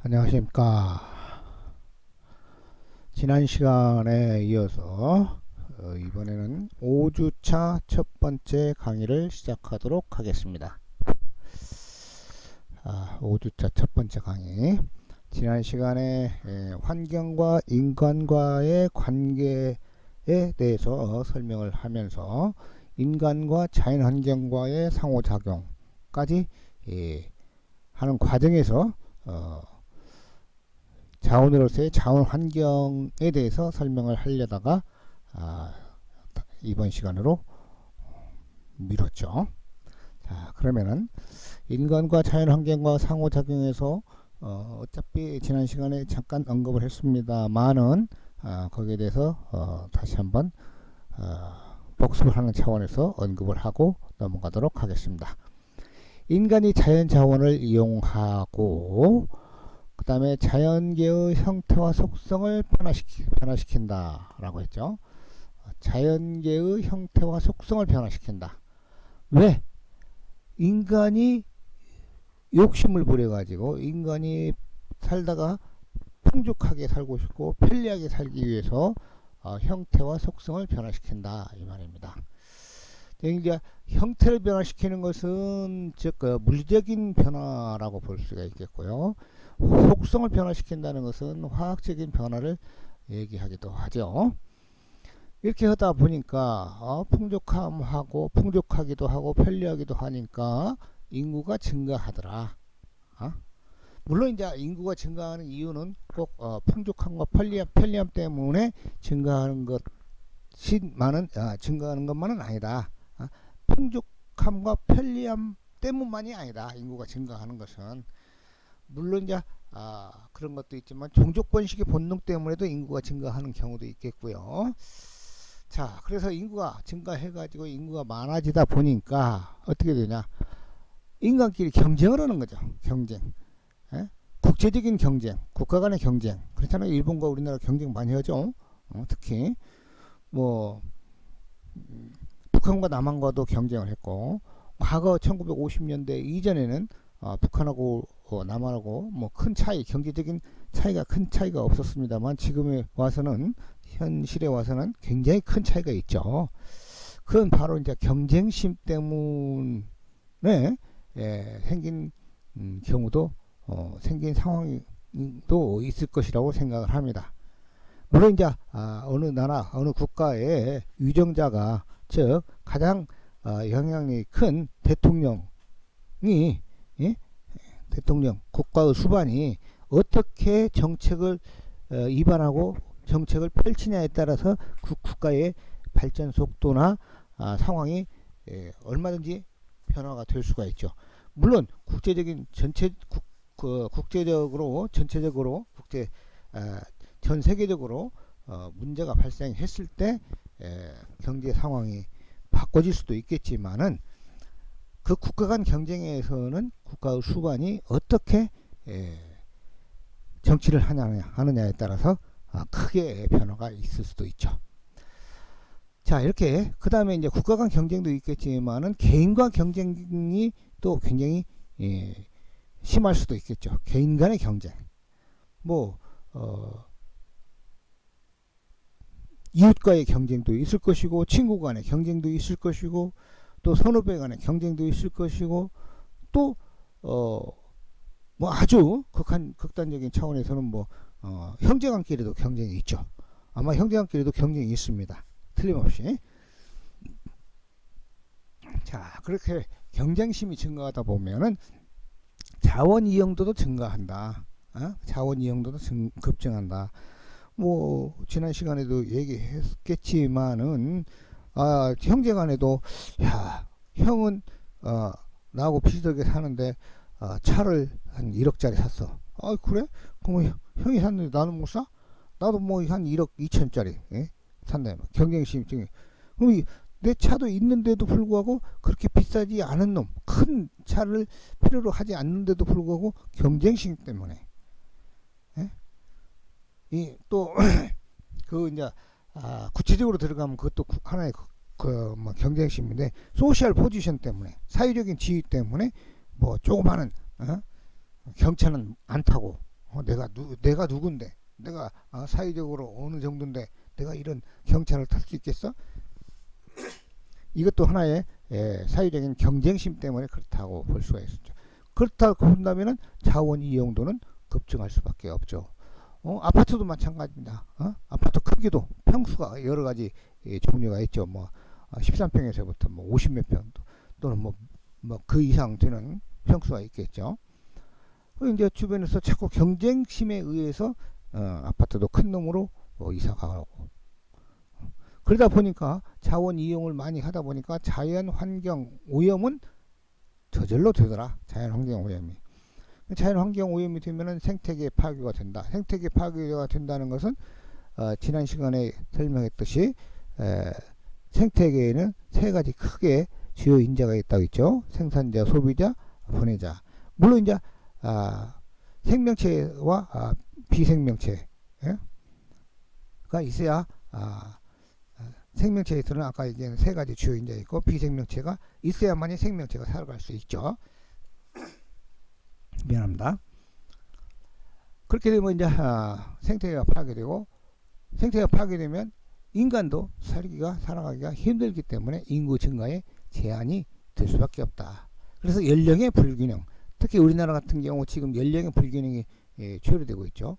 안녕하십니까. 지난 시간에 이어서 이번에는 5주차 첫 번째 강의를 시작하도록 하겠습니다. 5주차 첫 번째 강의. 지난 시간에 환경과 인간과의 관계에 대해서 설명을 하면서 인간과 자연환경과의 상호작용까지 하는 과정에서 자원으로서의 자원 환경에 대해서 설명을 하려다가 이번 시간으로 미뤘죠. 자, 그러면은 인간과 자연 환경과 상호작용에서 어차피 지난 시간에 잠깐 언급을 했습니다만은 거기에 대해서 다시 한번 복습을 하는 차원에서 언급을 하고 넘어가도록 하겠습니다. 인간이 자연 자원을 이용하고 그 다음에 자연계의 형태와 속성을 변화시킨다 라고 했죠. 자연계의 형태와 속성을 변화시킨다. 왜? 인간이 욕심을 부려가지고 인간이 살다가 풍족하게 살고 싶고 편리하게 살기 위해서 형태와 속성을 변화시킨다 이 말입니다. 이제 형태를 변화시키는 것은 즉 물리적인 변화라고 볼 수가 있겠고요. 속성을 변화시킨다는 것은 화학적인 변화를 얘기하기도 하죠. 이렇게 하다 보니까 풍족하기도 하고 편리하기도 하니까 인구가 증가하더라. 물론 이제 인구가 증가하는 이유는 꼭 풍족함과 편리함 때문에 증가하는 것만은 아니다. 풍족함과 편리함 때문만이 아니다. 인구가 증가하는 것은 물론 이제 그런 것도 있지만 종족 번식의 본능 때문에도 인구가 증가하는 경우도 있겠고요. 자, 그래서 인구가 증가해가지고 인구가 많아지다 보니까 어떻게 되냐? 인간끼리 경쟁을 하는 거죠. 경쟁. 국제적인 경쟁, 국가 간의 경쟁. 그렇잖아요. 일본과 우리나라 경쟁 많이 하죠. 특히 뭐 북한과 남한과도 경쟁을 했고, 과거 1950년대 이전에는 북한하고 남한하고 뭐 큰 차이, 경제적인 큰 차이가 없었습니다만 지금에 와서는 현실에 와서는 굉장히 큰 차이가 있죠. 그건 바로 이제 경쟁심 때문에 생긴 경우도 생긴 상황도 있을 것이라고 생각을 합니다. 물론 이제 어느 나라 어느 국가의 위정자가 즉 가장 영향력이 큰 대통령 국가의 수반이 어떻게 정책을 입안하고 정책을 펼치냐에 따라서 그 국가의 발전 속도나 상황이 얼마든지 변화가 될 수가 있죠. 물론 국제적으로 전 세계적으로 문제가 발생했을 때 경제 상황이 바꿔질 수도 있겠지만은 그 국가 간 경쟁에서는 국가의 수반이 어떻게 정치를 하느냐에 따라서 크게 변화가 있을 수도 있죠. 자, 이렇게 그 다음에 이제 국가 간 경쟁도 있겠지만은 개인과 경쟁이 또 굉장히 심할 수도 있겠죠. 개인 간의 경쟁, 뭐 이웃과의 경쟁도 있을 것이고, 친구 간의 경쟁도 있을 것이고, 또 선후배 간의 경쟁도 있을 것이고, 또 뭐 아주 극단적인 차원에서는 뭐 형제간끼리도 경쟁이 있죠. 아마 형제간끼리도 경쟁이 있습니다. 틀림없이. 자, 그렇게 경쟁심이 증가하다 보면은 자원 이용도도 증가한다. 자원 이용도도 급증한다. 뭐 지난 시간에도 얘기했겠지만은 형제간에도 야, 형은 나하고 비슷하게 사는데 차를 한 1억짜리 샀어. 그래? 그럼 형이 샀는데 나는 못 사? 나도 뭐 한 1억 2천짜리 산다. 경쟁심 증. 그럼 내 차도 있는데도 불구하고 그렇게 비싸지 않은 놈, 큰 차를 필요로 하지 않는데도 불구하고 경쟁심 때문에 또 그 이제 구체적으로 들어가면 그것도 하나의 뭐 경쟁심인데, 소셜 포지션 때문에, 사회적인 지위 때문에 뭐 조그마한 경차는 안 타고 내가 누군데, 내가 사회적으로 어느 정도인데 내가 이런 경차를 탈 수 있겠어? 이것도 하나의 사회적인 경쟁심 때문에 그렇다고 볼 수가 있었죠. 그렇다고 본다면은 자원 이용도는 급증할 수밖에 없죠. 아파트도 마찬가지입니다. 아파트 크기도 평수가 여러 가지 종류가 있죠. 뭐 13평에서부터 뭐 50몇 평 또는 뭐 그 이상 되는 평수가 있겠죠. 이제 주변에서 자꾸 경쟁심에 의해서 아파트도 큰 놈으로 이사 가고, 그러다 보니까 자원 이용을 많이 하다 보니까 자연 환경 오염은 저절로 되더라. 자연 환경 오염이. 자연 환경 오염이 되면은 생태계 파괴가 된다. 생태계 파괴가 된다는 것은 지난 시간에 설명했듯이 생태계에는 세 가지 크게 주요 인자가 있다고 했죠. 생산자, 소비자, 분해자. 물론 이제 생명체와 비생명체가 있어야 생명체에서는 아까 얘기한 세 가지 주요 인자가 있고 비생명체가 있어야만이 생명체가 살아갈 수 있죠. 미안합니다. 그렇게 되면 이제 생태계가 파괴되고, 생태계가 파괴되면 인간도 살아가기가 힘들기 때문에 인구 증가에 제한이 될 수밖에 없다. 그래서 연령의 불균형, 특히 우리나라 같은 경우 지금 연령의 불균형이 초래되고 있죠.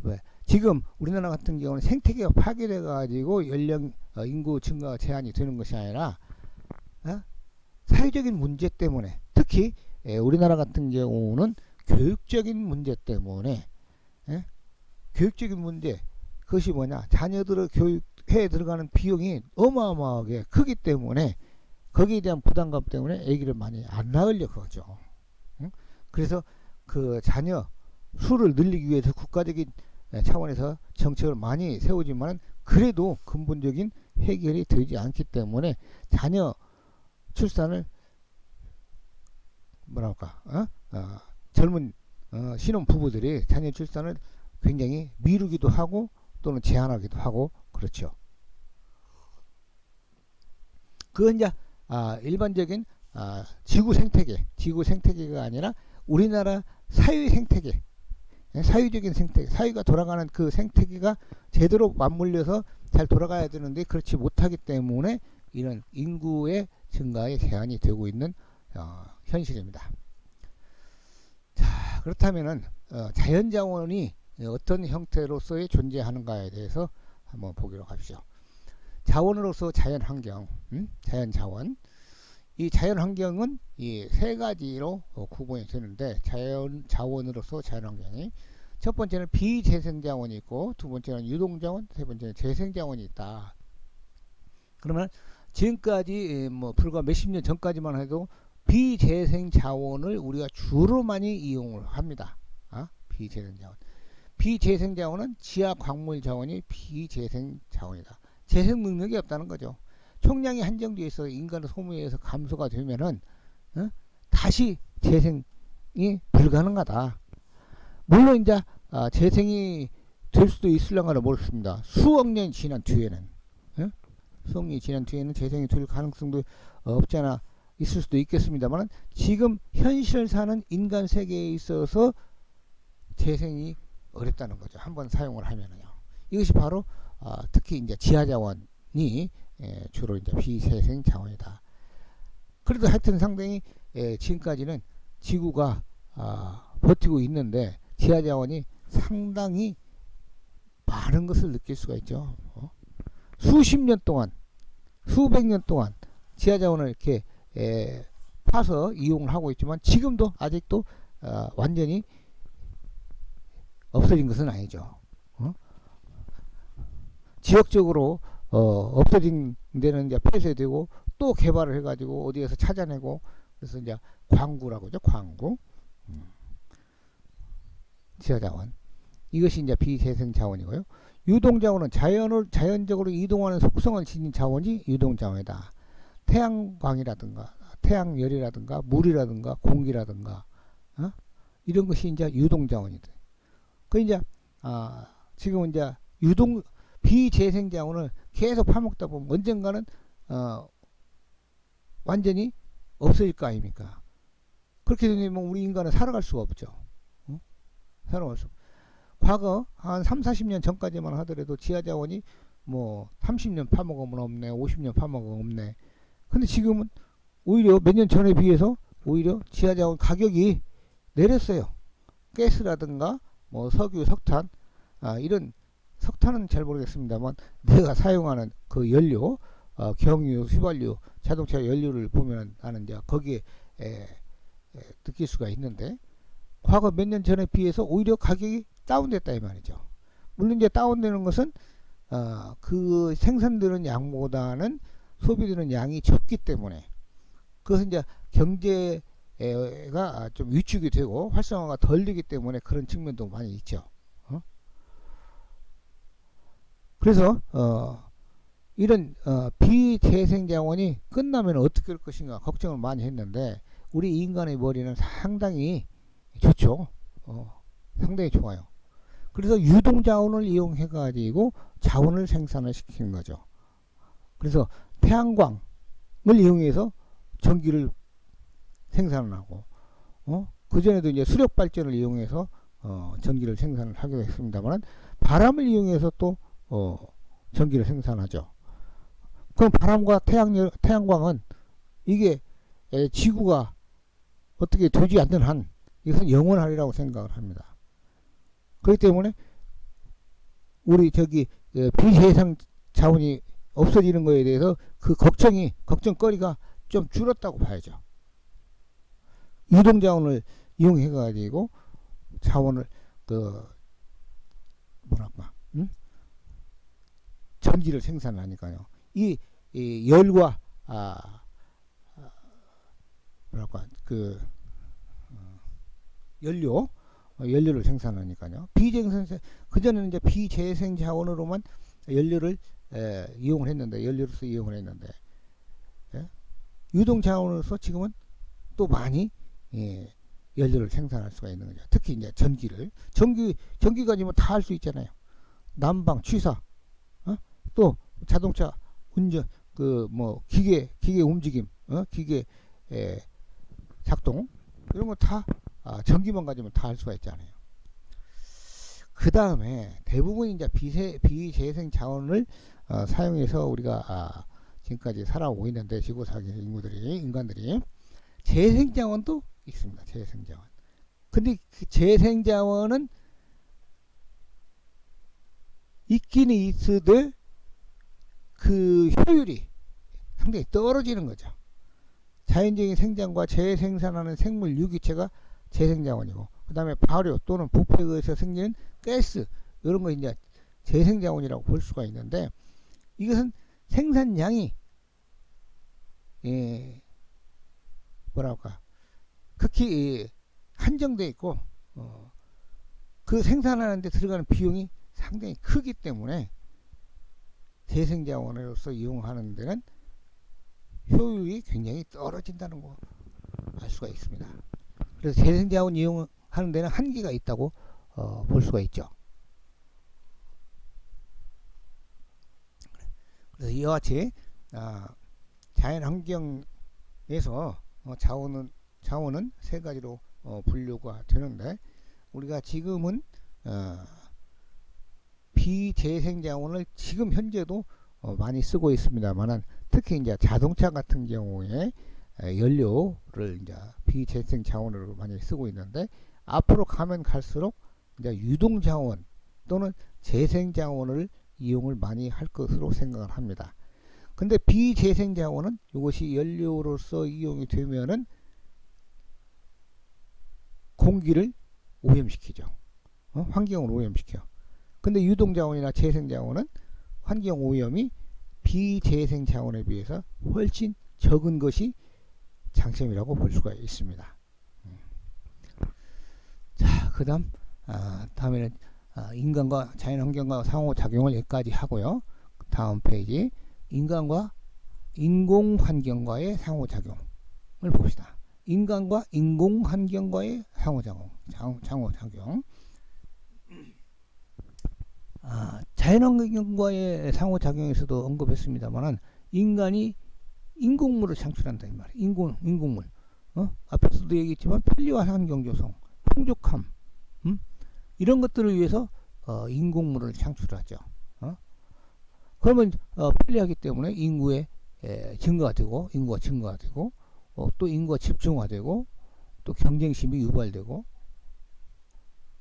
왜? 지금 우리나라 같은 경우는 생태계가 파괴돼 가지고 인구 증가 제한이 되는 것이 아니라 사회적인 문제 때문에, 특히 우리나라 같은 경우는 교육적인 문제 때문에, 교육적인 문제, 그것이 뭐냐, 자녀들의 교육에 들어가는 비용이 어마어마하게 크기 때문에 거기에 대한 부담감 때문에 아기를 많이 안 낳으려고 하죠. 그래서 그 자녀 수를 늘리기 위해서 국가적인 차원에서 정책을 많이 세우지만 그래도 근본적인 해결이 되지 않기 때문에 자녀 출산을 젊은 신혼 부부들이 자녀 출산을 굉장히 미루기도 하고 또는 제한하기도 하고 그렇죠. 그건 이제 일반적인 지구 생태계가 아니라 우리나라 사회 생태계, 사회적인 생태계, 사회가 돌아가는 그 생태계가 제대로 맞물려서 잘 돌아가야 되는데 그렇지 못하기 때문에 이런 인구의 증가에 제한이 되고 있는 현실입니다. 자, 그렇다면은 자연자원이 어떤 형태로서의 존재하는가에 대해서 한번 보기로 하시죠. 자원으로서 자연환경, 자연자원. 이 자연환경은 이 세 가지로 구분이 되는데, 자원으로서 자연환경이 첫 번째는 비재생자원이 있고, 두 번째는 유동자원, 세 번째는 재생자원이 있다. 그러면 지금까지 불과 몇십 년 전까지만 해도 비재생자원을 우리가 주로 많이 이용을 합니다. 비재생자원. 비재생자원은 지하 광물 자원이 비재생자원이다. 재생 능력이 없다는 거죠. 총량이 한정되어 있어 인간의 소모에 의해서 감소가 되면은 다시 재생이 불가능하다. 물론 이제 재생이 될 수도 있을랑가는 모르겠습니다. 수억 년이 지난 뒤에는 수억 년이 지난 뒤에는 재생이 될 가능성도 없지 않아 있을 수도 있겠습니다만, 지금 현실 사는 인간 세계에 있어서 재생이 어렵다는 거죠. 한번 사용을 하면은요. 이것이 바로 특히 이제 지하 자원이 주로 이제 비재생 자원이다. 그래도 하여튼 상당히 지금까지는 지구가 버티고 있는데 지하 자원이 상당히 많은 것을 느낄 수가 있죠. 수십 년 동안, 수백 년 동안 지하 자원을 이렇게 파서 이용을 하고 있지만 지금도 아직도 완전히 없어진 것은 아니죠. 지역적으로 없어진 데는 이제 폐쇄되고 또 개발을 해가지고 어디에서 찾아내고, 그래서 이제 광구라고 하죠. 광구. 지하자원. 이것이 이제 비재생 자원이고요. 유동자원은 자연적으로 이동하는 속성을 지닌 자원이 유동자원이다. 태양광이라든가 태양열이라든가 물이라든가 공기라든가 이런 것이 이제 유동자원이다. 그 이제 지금 이제 비재생 자원을 계속 파먹다 보면 언젠가는 완전히 없어질 거 아닙니까? 그렇게 되면 우리 인간은 살아갈 수가 없죠. 새로운 숲. 과거 한 3, 40년 전까지만 하더라도 지하자원이 뭐 30년 파먹으면 없네, 50년 파먹으면 없네. 근데 지금은 오히려 몇 년 전에 비해서 오히려 지하자원 가격이 내렸어요. 가스라든가 뭐 석유, 석탄, 이런 석탄은 잘 모르겠습니다만 내가 사용하는 그 연료, 경유, 휘발유, 자동차 연료를 보면 나는 이제 거기에 느낄 수가 있는데 과거 몇 년 전에 비해서 오히려 가격이 다운됐다 이 말이죠. 물론 이제 다운되는 것은 그 생산되는 양보다는 소비되는 양이 적기 때문에 그것은 이제 경제가 좀 위축이 되고 활성화가 덜 되기 때문에 그런 측면도 많이 있죠. 그래서 이런 비재생 자원이 끝나면 어떻게 될 것인가 걱정을 많이 했는데 우리 인간의 머리는 상당히 좋죠. 상당히 좋아요. 그래서 유동 자원을 이용해 가지고 자원을 생산을 시키는 거죠. 그래서 태양광을 이용해서 전기를 생산하고 그전에도 이제 수력 발전을 이용해서 전기를 생산을 하기도 했습니다만 바람을 이용해서 또 전기를 생산하죠. 그럼 바람과 태양광은 이게 지구가 어떻게 되지 않는 한 이것은 영원하리라고 생각을 합니다. 그렇기 때문에 우리 비재생 자원이 없어지는 것에 대해서 그 걱정거리가 좀 줄었다고 봐야죠. 유동 자원을 이용해 가지고 자원을 전기를 생산하니까요. 이 열과 연료를 생산하니까요. 그전에는 이제 비재생 자원으로만 연료를 이용을 했는데 연료로서 이용을 했는데 유동 자원으로서 지금은 또 많이 연료를 생산할 수가 있는 거죠. 특히 이제 전기 가지면 다 할 수 있잖아요. 난방, 취사, 또 자동차 운전, 기계 움직임, 기계 작동 이런 거 다 전기만 가지면 다 할 수가 있잖아요. 그 다음에 대부분 이제 비재생 자원을 사용해서 우리가 지금까지 살아오고 있는데 지구상의 인간들이 재생 자원도 있습니다. 재생 자원. 근데 그 재생 자원은 있기는 있으되 그 효율이 상당히 떨어지는 거죠. 자연적인 생장과 재생산하는 생물 유기체가 재생자원이고 그 다음에 발효 또는 부패에 의해서 생기는 가스 이런 거 이제 재생자원이라고 볼 수가 있는데 이것은 생산량이 극히 한정되어 있고 그 생산하는 데 들어가는 비용이 상당히 크기 때문에 재생자원으로서 이용하는 데는 효율이 굉장히 떨어진다는 거 알 수가 있습니다. 그래서 재생자원 이용하는 데는 한계가 있다고 볼 수가 있죠. 그래서 이와 같이 자연환경에서 자원은 세 가지로 분류가 되는데 우리가 지금은 비재생자원을 지금 현재도 많이 쓰고 있습니다만은 특히 이제 자동차 같은 경우에 연료를 이제 비재생 자원으로 많이 쓰고 있는데 앞으로 가면 갈수록 이제 유동 자원 또는 재생 자원을 이용을 많이 할 것으로 생각을 합니다. 근데 비재생 자원은 이것이 연료로서 이용이 되면은 공기를 오염시키죠. 환경을 오염시켜. 근데 유동 자원이나 재생 자원은 환경 오염이 비재생 자원에 비해서 훨씬 적은 것이 장점이라고 볼 수가 있습니다. 자, 다음에는 인간과 자연환경과 상호작용을 여기까지 하고요. 다음 페이지 인간과 인공환경과의 상호작용을 봅시다. 인간과 인공환경과의 상호작용. 자연환경과의 상호작용에서도 언급했습니다만 인간이 인공물을 창출한다 이 말이에요. 인공물. 앞에서도 얘기했지만 편리와 환경 조성, 풍족함, 이런 것들을 위해서 인공물을 창출하죠. 그러면 편리하기 때문에 인구의 증가가 되고 또 인구가 집중화되고 또 경쟁심이 유발되고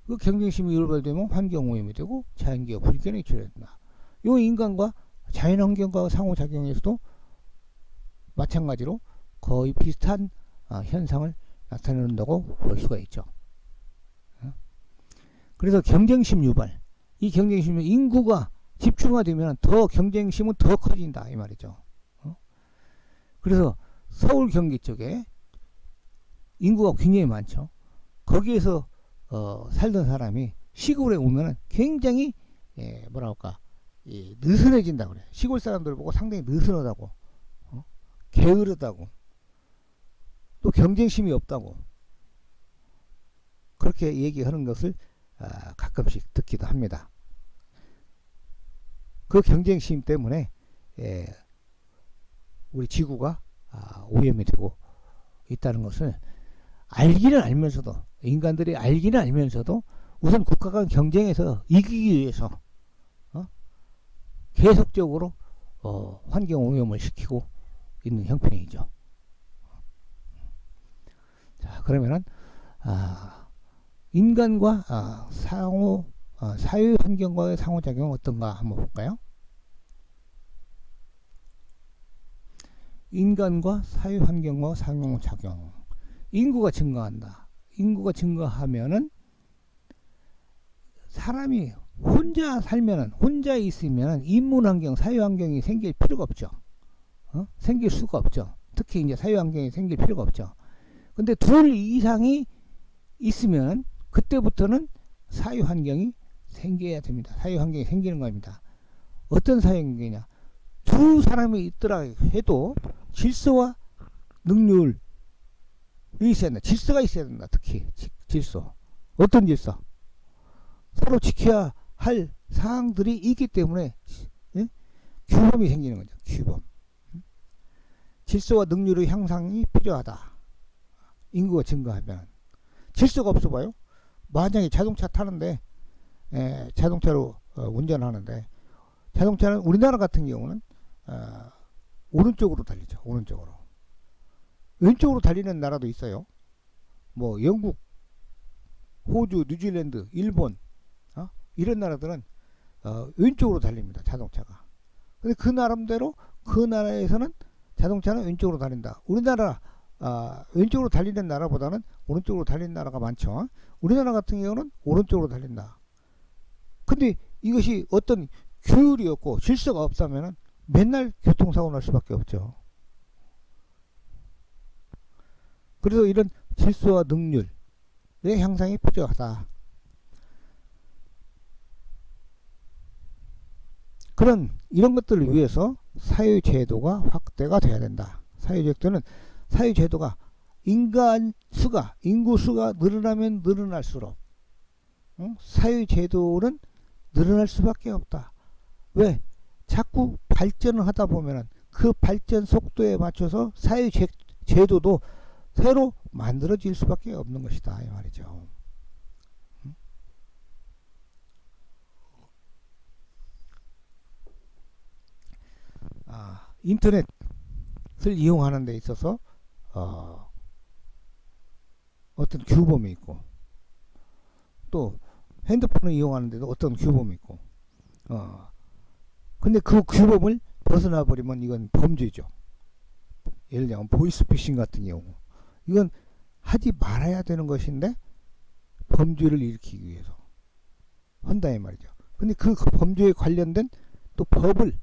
그 경쟁심이 유발되면 환경오염이 되고 자연기후 불균형이 초래된다. 이 인간과 자연환경과 상호작용에서도 마찬가지로 거의 비슷한 현상을 나타낸다고 볼 수가 있죠. 그래서 경쟁심 유발, 이 경쟁심은 인구가 집중화되면 더 경쟁심은 더 커진다 이 말이죠. 그래서 서울 경기 쪽에 인구가 굉장히 많죠. 거기에서 살던 사람이 시골에 오면은 굉장히 느슨해진다 그래. 시골 사람들 보고 상당히 느슨하다고, 게으르다고, 또 경쟁심이 없다고 그렇게 얘기하는 것을 가끔씩 듣기도 합니다. 그 경쟁심 때문에 우리 지구가 오염이 되고 있다는 것을 알기는 알면서도, 인간들이 알기는 알면서도 우선 국가 간 경쟁에서 이기기 위해서 계속적으로 환경 오염을 시키고 있는 형편이죠. 자, 그러면은 인간과 사회 환경과의 상호작용은 어떤가 한번 볼까요? 인간과 사회 환경과 상호작용. 인구가 증가한다. 인구가 증가하면은 사람이 혼자 살면은, 혼자 있으면은 인문 환경, 사회 환경이 생길 필요가 없죠. 생길 수가 없죠. 특히 이제 사회 환경이 생길 필요가 없죠. 근데 둘 이상이 있으면 그때부터는 사회 환경이 생겨야 됩니다. 사회 환경이 생기는 겁니다. 어떤 사회 환경이냐? 두 사람이 있더라 해도 질서와 능률이 있어야 된다. 질서가 있어야 된다. 특히 질서. 어떤 질서? 서로 지켜야 할 사항들이 있기 때문에 규범이 생기는 거죠. 규범. 질서와 능률의 향상이 필요하다. 인구가 증가하면. 질서가 없어 봐요. 만약에 자동차 타는데 자동차로 운전하는데, 자동차는 우리나라 같은 경우는 오른쪽으로 달리죠. 오른쪽으로. 왼쪽으로 달리는 나라도 있어요. 뭐 영국, 호주, 뉴질랜드, 일본 이런 나라들은 왼쪽으로 달립니다. 자동차가. 근데 그 나름대로 그 나라에서는 자동차는 왼쪽으로 달린다. 우리나라 왼쪽으로 달리는 나라보다는 오른쪽으로 달리는 나라가 많죠. 우리나라 같은 경우는 오른쪽으로 달린다. 근데 이것이 어떤 규율이 없고 질서가 없다면 맨날 교통사고 날 수밖에 없죠. 그래서 이런 질서와 능률의 향상이 필요하다. 이런 것들을 위해서 사회제도가 확대가 돼야 된다. 사회제도가 인구 수가 늘어나면 늘어날수록 사회제도는 늘어날 수밖에 없다. 왜? 자꾸 발전을 하다 보면은 그 발전 속도에 맞춰서 사회제도도 새로 만들어질 수밖에 없는 것이다 이 말이죠. 인터넷을 이용하는 데 있어서 어떤 규범이 있고, 또 핸드폰을 이용하는 데도 어떤 규범이 있고, 근데 그 규범을 벗어나 버리면 이건 범죄죠. 예를 들면 보이스피싱 같은 경우, 이건 하지 말아야 되는 것인데 범죄를 일으키기 위해서 한다 이 말이죠. 근데 그 범죄에 관련된 또 법을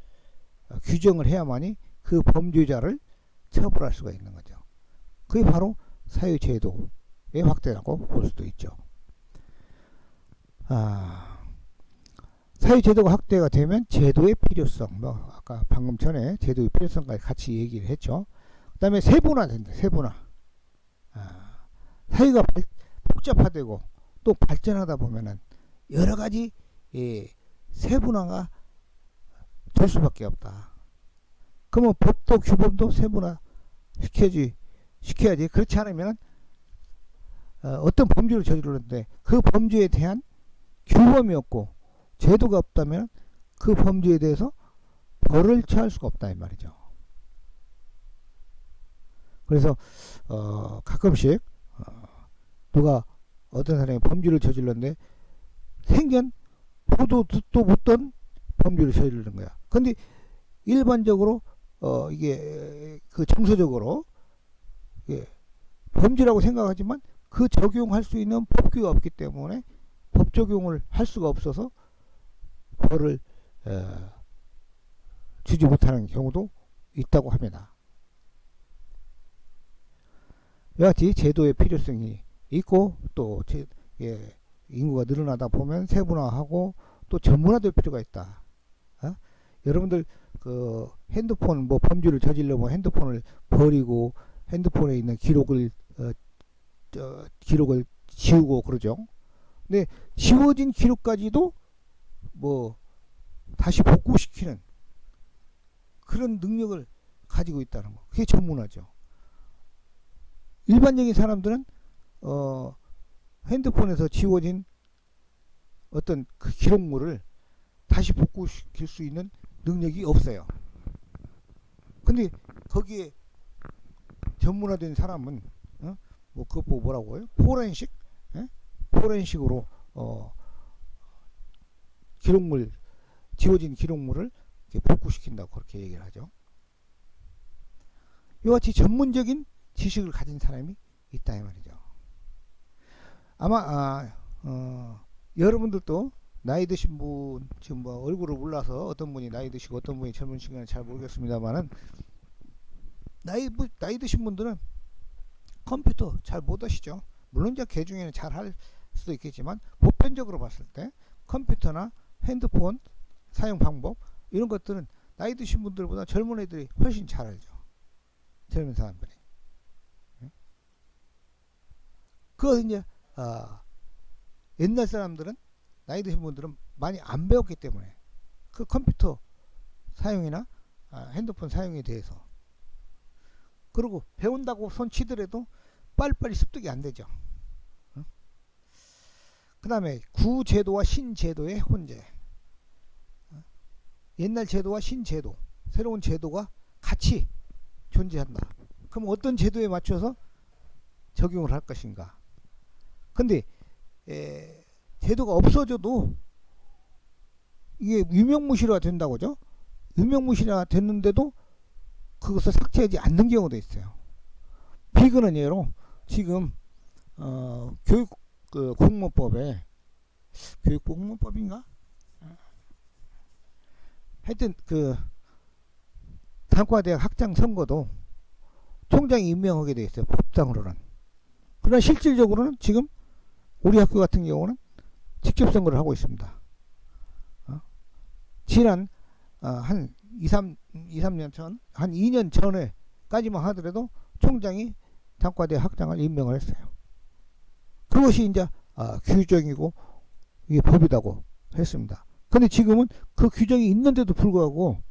규정을 해야만이 그 범죄자를 처벌할 수가 있는 거죠. 그게 바로 사회제도의 확대라고 볼 수도 있죠. 사회제도가 확대가 되면 제도의 필요성, 아까 방금 전에 제도의 필요성까지 같이 얘기를 했죠. 그 다음에 세분화된다. 세분화. 사회가 복잡화되고 또 발전하다 보면은 여러 가지 세분화가 될 수밖에 없다. 그러면 법도 규범도 세분화 시켜야지. 그렇지 않으면 어떤 범죄를 저지르는데 그 범죄에 대한 규범이 없고 제도가 없다면 그 범죄에 대해서 벌을 처할 수가 없다 이 말이죠. 그래서 가끔씩 누가 어떤 사람이 범죄를 저질렀는데 생전 보도 듣도 못던 범죄를 저지르는 거야. 근데 일반적으로 이게 그 정서적으로 범죄라고 생각하지만 그 적용할 수 있는 법규가 없기 때문에 법 적용을 할 수가 없어서 벌을 주지 못하는 경우도 있다고 합니다. 이와 같이 제도의 필요성이 있고 또 인구가 늘어나다 보면 세분화하고 또 전문화될 필요가 있다. 여러분들 그 핸드폰 뭐 범죄를 저지르면 핸드폰을 버리고 핸드폰에 있는 기록을 지우고 그러죠. 근데 지워진 기록까지도 뭐 다시 복구시키는 그런 능력을 가지고 있다는 거. 그게 전문화죠. 일반적인 사람들은 핸드폰에서 지워진 어떤 그 기록물을 다시 복구시킬 수 있는 능력이 없어요. 근데 거기에 전문화된 사람은 뭐 그거 뭐라고 해요? 포렌식? 포렌식으로 기록물 지워진 기록물을 복구시킨다고 그렇게 얘기를 하죠. 이와 같이 전문적인 지식을 가진 사람이 있다 이 말이죠. 아마 여러분들도 나이 드신 분 지금 뭐 얼굴을 몰라서 어떤 분이 나이 드시고 어떤 분이 젊으신지는 잘 모르겠습니다만은 나이 드신 분들은 컴퓨터 잘 못 하시죠. 물론 이제 개 중에는 잘 할 수도 있겠지만 보편적으로 봤을 때 컴퓨터나 핸드폰 사용 방법 이런 것들은 나이 드신 분들보다 젊은 애들이 훨씬 잘 알죠. 젊은 사람들이. 그거 이제 옛날 사람들은 나이 드신 분들은 많이 안 배웠기 때문에 그 컴퓨터 사용이나 핸드폰 사용에 대해서 그리고 배운다고 손 치더라도 빨리빨리 습득이 안 되죠. 그 다음에 구제도와 신제도의 혼재. 옛날 제도와 신제도, 새로운 제도가 같이 존재한다. 그럼 어떤 제도에 맞춰서 적용을 할 것인가? 근데 제도가 없어져도 이게 유명무실화 된다고죠? 유명무실화 됐는데도 그것을 삭제하지 않는 경우도 있어요. 비근은 예로 지금 교육 공무원법에 교육공무원법인가? 하여튼 그 단과대학 학장 선거도 총장이 임명하게 돼 있어요. 법상으로는. 그러나 실질적으로는 지금 우리 학교 같은 경우는 직접 선거를 하고 있습니다. 지난 한 2, 3년 전, 한 2년 전에까지만 하더라도 총장이 단과대 학장을 임명을 했어요. 그것이 이제 규정이고 이게 법이라고 했습니다. 근데 지금은 그 규정이 있는데도 불구하고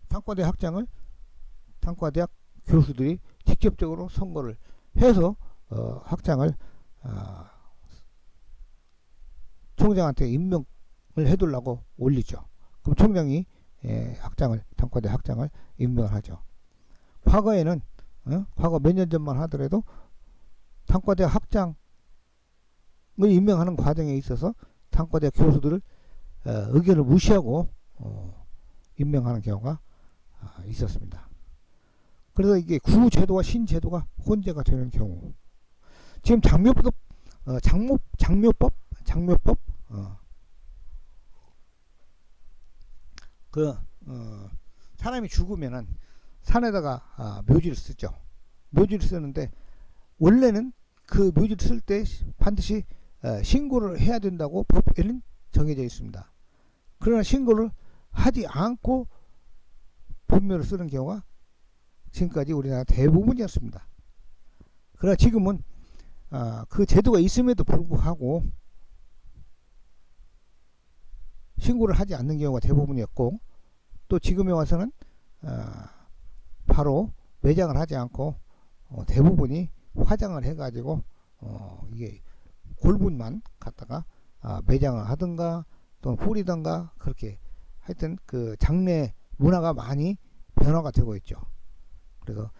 단과대 학장을 단과대학 교수들이 직접적으로 선거를 해서 학장을 총장한테 임명을 해두려고 올리죠. 그럼 총장이 학장을 단과대 학장을 임명을 하죠. 과거에는 과거 몇 년 전만 하더라도 단과대 학장을 임명하는 과정에 있어서 단과대 교수들을 의견을 무시하고 임명하는 경우가 있었습니다. 그래서 이게 구제도와 신제도가 혼재가 되는 경우, 지금 장묘법 사람이 죽으면은 산에다가 묘지를 쓰죠. 묘지를 쓰는데 원래는 그 묘지를 쓸 때 반드시 신고를 해야 된다고 법에는 정해져 있습니다. 그러나 신고를 하지 않고 본묘를 쓰는 경우가 지금까지 우리나라 대부분이었습니다. 그러나 지금은 그 제도가 있음에도 불구하고 신고를 하지 않는 경우가 대부분이었고, 또 지금에 와서는 바로 매장을 하지 않고 대부분이 화장을 해가지고 이게 골분만 갖다가 매장을 하든가 또는 뿌리든가 그렇게 하여튼 그 장례 문화가 많이 변화가 되고 있죠. 그래서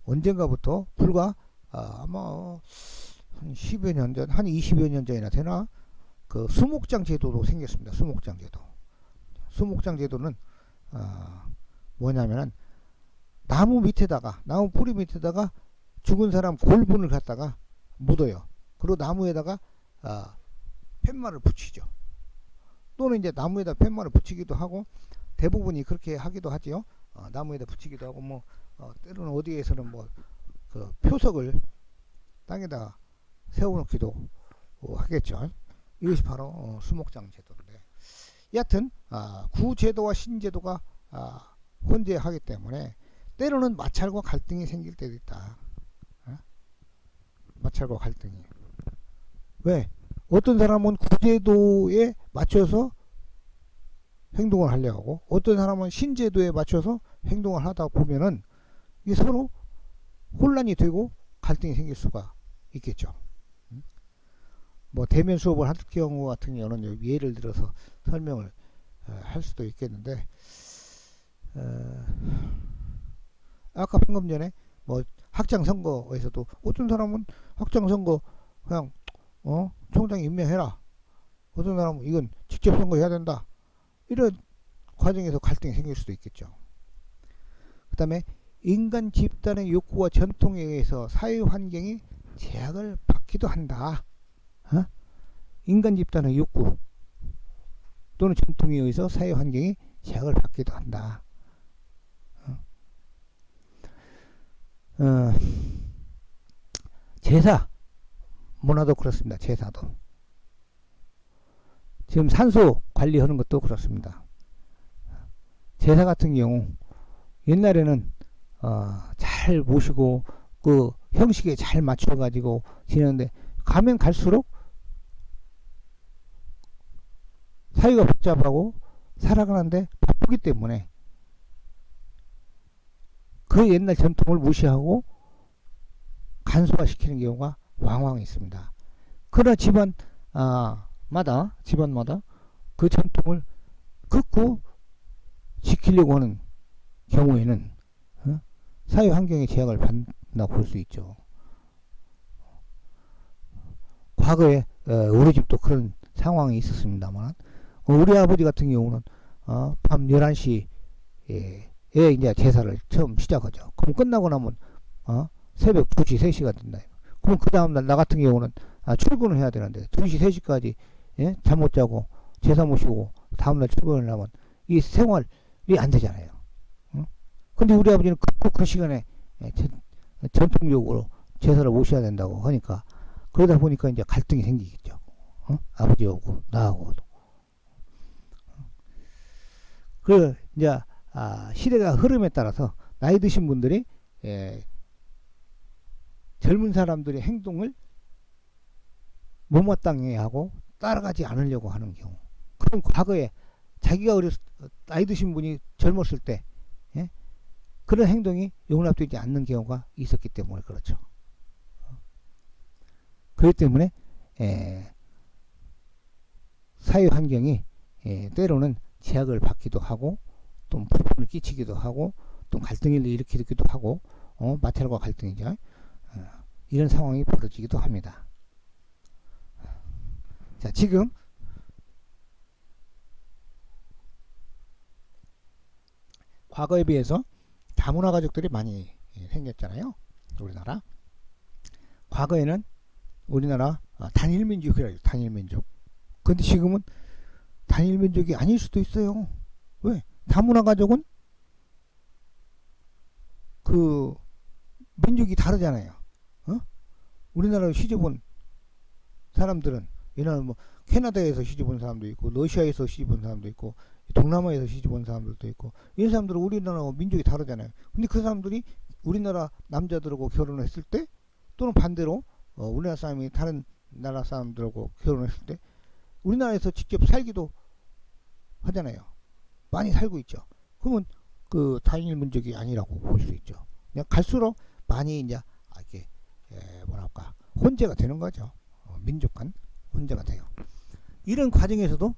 언젠가부터 불과 아마 한 10여 년 전, 한 20여 년 전이나 되나 그 수목장 제도도 생겼습니다. 수목장 제도. 수목장 제도는 뭐냐면은 나무 밑에다가 나무 뿌리 밑에다가 죽은 사람 골분을 갖다가 묻어요. 그리고 나무에다가 팻말을 붙이죠. 또는 이제 나무에다 팻말을 붙이기도 하고 대부분이 그렇게 하기도 하지요. 나무에다 붙이기도 하고 뭐 때로는 어디에서는 뭐 그 표석을 땅에다 세워놓기도 하겠죠. 이것이 바로 수목장 제도인데, 여하튼 구제도와 신제도가 혼재하기 때문에 때로는 마찰과 갈등이 생길 때도 있다. 마찰과 갈등이. 왜? 어떤 사람은 구제도에 맞춰서 행동을 하려고 하고 어떤 사람은 신제도에 맞춰서 행동을 하다 보면은 이게 서로 혼란이 되고 갈등이 생길 수가 있겠죠. 뭐 대면 수업을 할 경우 같은 경우는 예를 들어서 설명을 할 수도 있겠는데, 아까 방금 전에 뭐 학장 선거에서도 어떤 사람은 학장 선거 그냥 총장 임명해라, 어떤 사람은 이건 직접 선거해야 된다, 이런 과정에서 갈등이 생길 수도 있겠죠. 그 다음에 인간 집단의 욕구와 전통에 의해서 사회 환경이 제약을 받기도 한다. 인간 집단의 욕구 또는 전통에 의해서 사회 환경이 제약을 받기도 한다. 제사 문화도 그렇습니다. 제사도 지금 산소 관리하는 것도 그렇습니다. 제사 같은 경우 옛날에는 잘 모시고 그 형식에 잘 맞춰 가지고 지내는데 가면 갈수록 사회가 복잡하고 살아가는데 바쁘기 때문에 그 옛날 전통을 무시하고 간소화시키는 경우가 왕왕 있습니다. 그러나 집안마다 그 전통을 극구 지키려고 하는 경우에는 사회 환경의 제약을 받는다고 볼 수 있죠. 과거에 우리 집도 그런 상황이 있었습니다만, 우리 아버지 같은 경우는 밤 11시에 이제 제사를 처음 시작하죠. 그럼 끝나고 나면 새벽 2시, 3시가 된다. 그럼 그 다음날 나 같은 경우는 출근을 해야 되는데 2시, 3시까지 잠 못 자고 제사 모시고 다음날 출근을 하면 이 생활이 안 되잖아요. 근데 우리 아버지는 그 시간에 전통적으로 제사를 모셔야 된다고 하니까, 그러다 보니까 이제 갈등이 생기겠죠. 아버지하고 나하고도. 그 이제 시대가 흐름에 따라서 나이 드신 분들이 젊은 사람들의 행동을 못마땅해 하고 따라가지 않으려고 하는 경우, 그럼 과거에 자기가 나이 드신 분이 젊었을 때 그런 행동이 용납되지 않는 경우가 있었기 때문에 그렇죠. 그렇기 때문에 사회 환경이 때로는 제약을 받기도 하고 또 불편을 끼치기도 하고 또 갈등을 일으키기도 하고 마찰과 갈등이죠. 이런 상황이 벌어지기도 합니다. 자, 지금 과거에 비해서 다문화 가족들이 많이 생겼잖아요. 우리나라. 과거에는 우리나라 단일민족이라요. 단일민족. 근데 지금은 단일민족이 아닐 수도 있어요. 왜? 다문화 가족은 그 민족이 다르잖아요. 우리나라로 시집온 사람들은 얘는 뭐 캐나다에서 시집온 사람도 있고 러시아에서 시집온 사람도 있고 동남아에서 시집온 사람들도 있고, 이 사람들은 우리나라하고 민족이 다르잖아요. 근데 그 사람들이 우리나라 남자들하고 결혼했을 때 또는 반대로 우리나라 사람이 다른 나라 사람들하고 결혼했을 때 우리나라에서 직접 살기도 하잖아요. 많이 살고 있죠. 그러면 그 단일 민족이 아니라고 볼 수 있죠. 그냥 갈수록 많이 이제 이렇게 뭐랄까 혼재가 되는 거죠. 민족 간 혼재가 돼요. 이런 과정에서도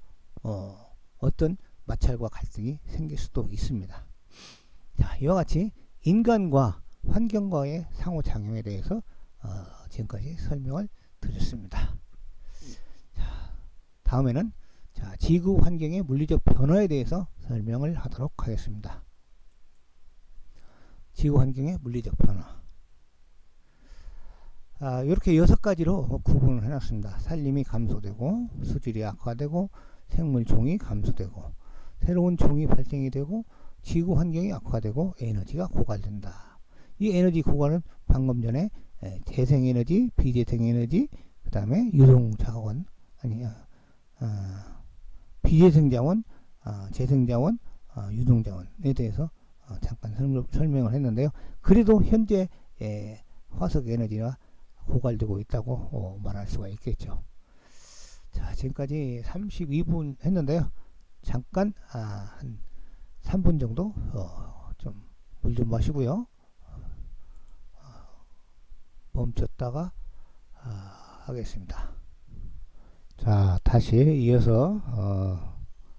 어떤 마찰과 갈등이 생길 수도 있습니다. 자, 이와 같이 인간과 환경과의 상호작용에 대해서 지금까지 설명을 드렸습니다. 자, 다음에는 지구 환경의 물리적 변화에 대해서 설명을 하도록 하겠습니다. 지구 환경의 물리적 변화. 이렇게 6가지로 구분을 해놨습니다. 산림이 감소되고, 수질이 악화되고, 생물 종이 감소되고, 새로운 종이 발생이 되고, 지구 환경이 악화되고, 에너지가 고갈된다. 이 에너지 고갈은 방금 전에 재생에너지, 비재생에너지, 그 다음에 유동자원, 비재생자원, 재생자원, 유동자원에 대해서 잠깐 설명을 했는데요. 그래도 현재 화석 에너지가 고갈되고 있다고 말할 수가 있겠죠. 자, 지금까지 32분 했는데요. 잠깐 한 3분 정도 좀 물 좀 마시고요. 멈췄다가 하겠습니다. 자, 다시 이어서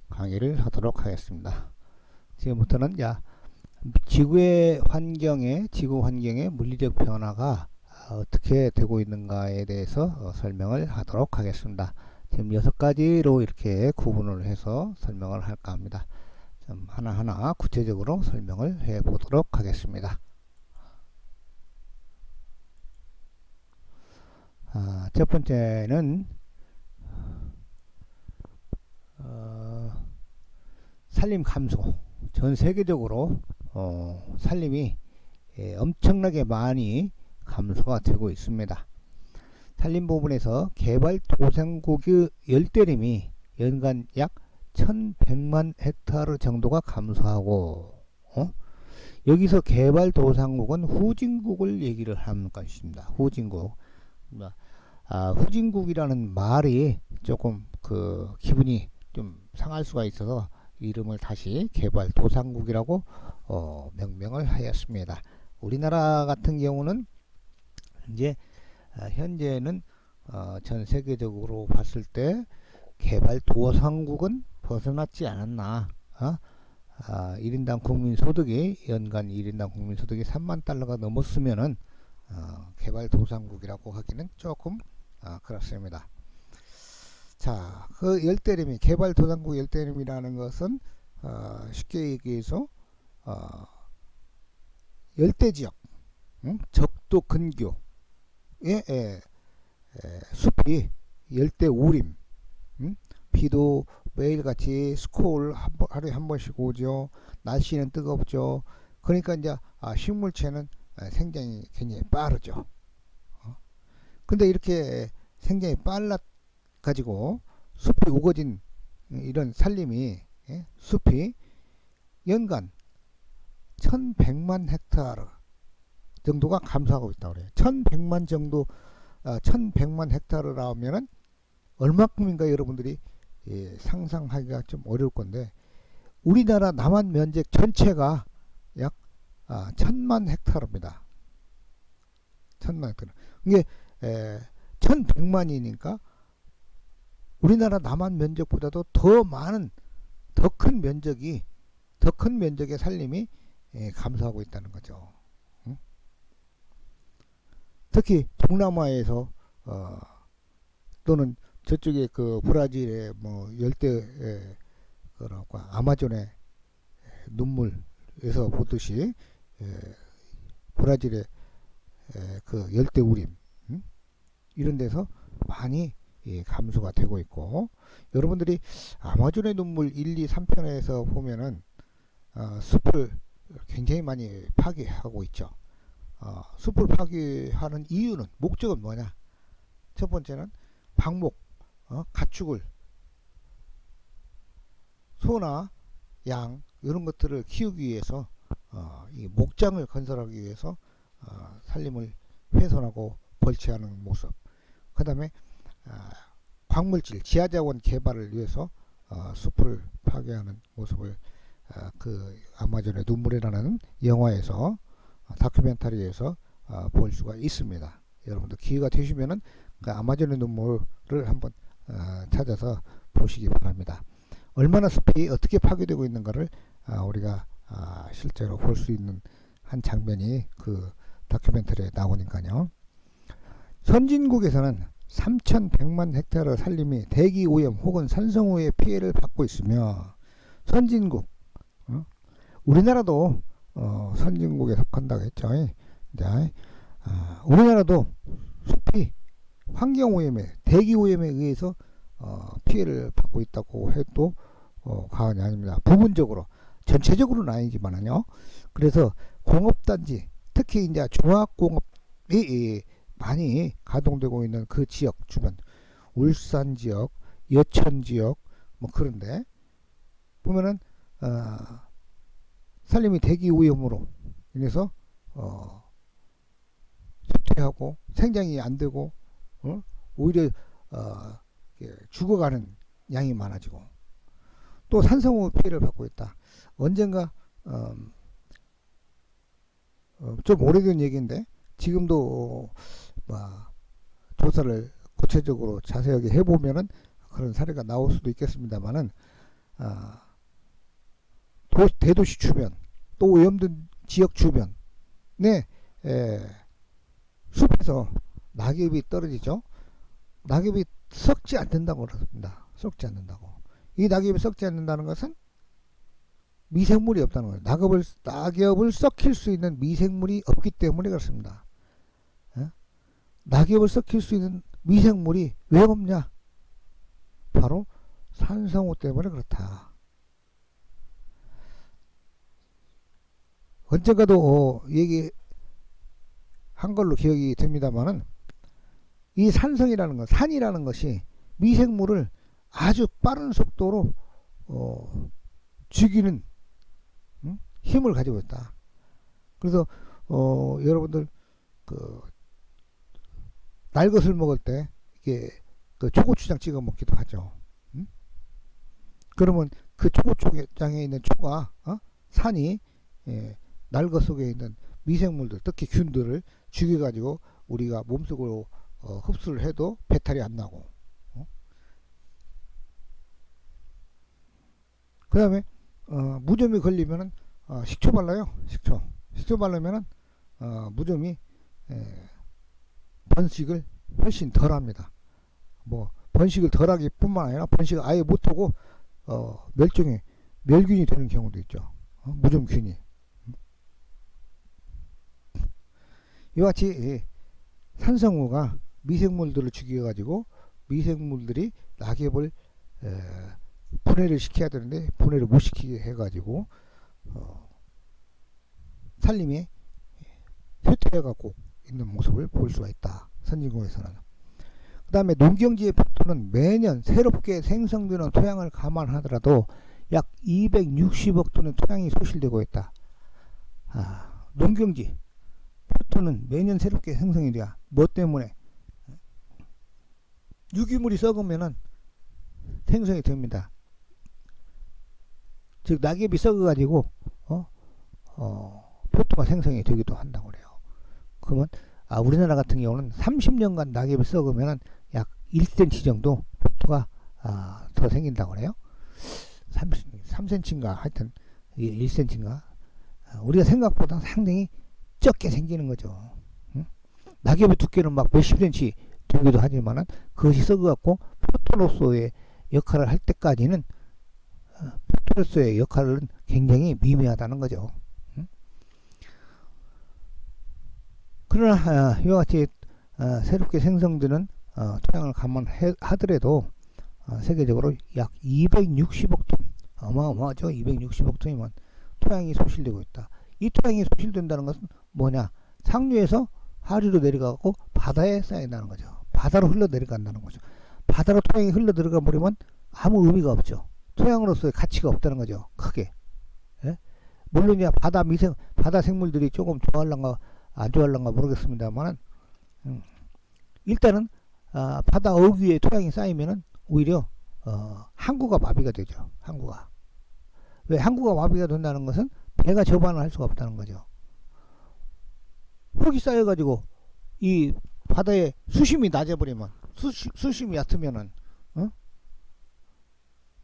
강의를 하도록 하겠습니다. 지금부터는 지구의 환경에 지구 환경의 물리적 변화가 어떻게 되고 있는가에 대해서 설명을 하도록 하겠습니다. 지금 6가지로 이렇게 구분을 해서 설명을 할까 합니다. 좀 하나하나 구체적으로 설명을 해 보도록 하겠습니다. 첫 번째는 산림 감소. 전 세계적으로 산림이 엄청나게 많이 감소가 되고 있습니다. 산림 부분에서 개발도상국의 열대림이 연간 약 1100만 헥타르 정도가 감소하고, 여기서 개발도상국은 후진국을 얘기를 하는 것입니다. 후진국. 후진국이라는 말이 조금 기분이 좀 상할 수가 있어서 이름을 다시 개발도상국이라고 명명을 하였습니다. 우리나라 같은 경우는 이제 현재는 전 세계적으로 봤을 때 개발도상국은 벗어났지 않았나. 1인당 국민소득이 연간 1인당 국민소득이 3만 달러가 넘었으면은 개발도상국이라고 하기는 조금 그렇습니다. 자, 그 열대림이 개발도상국 열대림이라는 것은 쉽게 얘기해서 열대지역, 적도 근교의 숲이 열대우림, 비도 매일같이 스콜 하루에 한 번씩 오죠. 날씨는 뜨겁죠. 그러니까 이제 식물체는 생장이 굉장히 빠르죠. 근데 이렇게 생장이 빨라 가지고 숲이 우거진 이런 산림이 숲이 연간 1100만 헥타르 정도가 감소하고 있다고 그래요. 1100만 정도 1100만 헥타르라면은 얼마큼인가 여러분들이 상상하기가 좀 어려울 건데, 우리나라 남한 면적 전체가 약 1000만 헥타르입니다. 1000만 헥타르. 이게 1100만이니까 우리나라 남한 면적보다도 더 큰 면적의 산림이 감소하고 있다는 거죠. 특히 동남아에서 또는 저쪽에 브라질의 열대 아마존의 눈물에서 보듯이 브라질의 열대 우림 이런 데서 많이 감소가 되고 있고, 여러분들이 아마존의 눈물 1, 2, 3편에서 보면은 숲을 굉장히 많이 파괴하고 있죠. 숲을 파괴하는 이유는, 목적은 뭐냐? 첫 번째는 방목, 가축을, 소나 양 이런 것들을 키우기 위해서 이 목장을 건설하기 위해서 산림을 훼손하고 벌채하는 모습. 그 다음에 광물질, 지하자원 개발을 위해서 숲을 파괴하는 모습을 그 아마존의 눈물이라는 영화에서 다큐멘터리에서 볼 수가 있습니다. 여러분들 기회가 되시면은 그 아마존의 눈물을 한번 찾아서 보시기 바랍니다. 얼마나 숲이 어떻게 파괴되고 있는가를 우리가 실제로 볼 수 있는 한 장면이 그 다큐멘터리에 나오니까요. 선진국에서는 3,100만 헥타르 산림이 대기 오염 혹은 산성우의 피해를 받고 있으며, 선진국, 우리나라도 선진국에 속한다고 했죠. 자, 우리나라도 숲이 환경오염에, 대기오염에 의해서 피해를 받고 있다고 해도 과언이 아닙니다. 부분적으로, 전체적으로는 아니지만요. 그래서 공업단지, 특히 이제 종합공업이 많이 가동되고 있는 그 지역 주변, 울산 지역, 여천 지역, 뭐 그런데 보면은 산림이 대기 오염으로 인해서 쇠퇴하고 생장이 안 되고 오히려 죽어가는 양이 많아지고, 또 산성우 피해를 받고 있다. 언젠가 좀 오래된 얘기인데 지금도 조사를 구체적으로 자세하게 해보면은 그런 사례가 나올 수도 있겠습니다만은, 대도시 주변, 또 오염된 지역 주변에 숲에서 낙엽이 떨어지죠. 낙엽이 썩지 않는다고 그럽니다. 썩지 않는다고. 이 낙엽이 썩지 않는다는 것은 미생물이 없다는 거예요. 낙엽을 썩힐 수 있는 미생물이 없기 때문에 그렇습니다. 낙엽을 썩힐 수 있는 미생물이 왜 없냐? 바로 산성우 때문에 그렇다. 언젠가도 얘기한 걸로 기억이 됩니다만은, 이 산성이라는 것, 산이라는 것이 미생물을 아주 빠른 속도로 죽이는 힘을 가지고 있다. 그래서 여러분들 날것을 먹을 때 이게 그 초고추장 찍어 먹기도 하죠. 그러면 그 초고추장에 있는 초가 산이 날것 속에 있는 미생물들, 특히 균들을 죽여가지고 우리가 몸속으로 흡수를 해도 배탈이 안 나고, 그 다음에 무좀이 걸리면은 식초 발라요. 식초 바르면은 무좀이 번식을 훨씬 덜 합니다. 뭐 번식을 덜 하기 뿐만 아니라 번식을 아예 못하고 멸균이 되는 경우도 있죠. 무좀균이. 이와 같이 산성우가 미생물들을 죽여가지고 미생물들이 낙엽을 분해를 시켜야 되는데 분해를 못 시키게 해가지고 산림이 쇠퇴해갖고 있는 모습을 볼 수가 있다. 선진국에서는. 그 다음에 농경지의 폭토는 매년 새롭게 생성되는 토양을 감안하더라도 약 260억 톤의 토양이 소실되고 있다. 농경지 폭토는 매년 새롭게 생성이 돼야. 뭐 때문에? 유기물이 썩으면은 생성이 됩니다. 즉 낙엽이 썩어가지고 폭토가 생성이 되기도 한다고 그래요. 그러면 우리나라 같은 경우는 30년간 낙엽이 썩으면 약 1cm 정도 폭토가 더 생긴다고 그래요. 3cm인가 하여튼 1cm인가. 우리가 생각보다 상당히 적게 생기는 거죠. 낙엽의 두께는 막 몇십 cm 되기도 하지만은 그것이 썩어갖고 폭토로서의 역할을 할 때까지는 폭토로서의 역할은 굉장히 미미하다는 거죠. 그러나 이와 같이 새롭게 생성되는 토양을 감안하더라도 세계적으로 약 260억 톤, 어마어마하죠. 260억 톤이면 토양이 소실되고 있다. 이 토양이 소실된다는 것은 뭐냐? 상류에서 하류로 내려가고 바다에 쌓인다는 거죠. 바다로 흘러 내려간다는 거죠. 바다로 토양이 흘러 들어가 버리면 아무 의미가 없죠. 토양으로서의 가치가 없다는 거죠. 크게. 예? 물론 이제 바다 생물들이 조금 좋아할란가 안 좋아할란가 모르겠습니다만은 일단은 바다 어귀에 토양이 쌓이면은 오히려 항구가 마비가 되죠. 항구가. 왜 항구가 마비가 된다는 것은 배가 접안을 할 수가 없다는 거죠. 흙이 쌓여가지고 이 바다에 수심이 낮아버리면 수심이 얕으면은 어?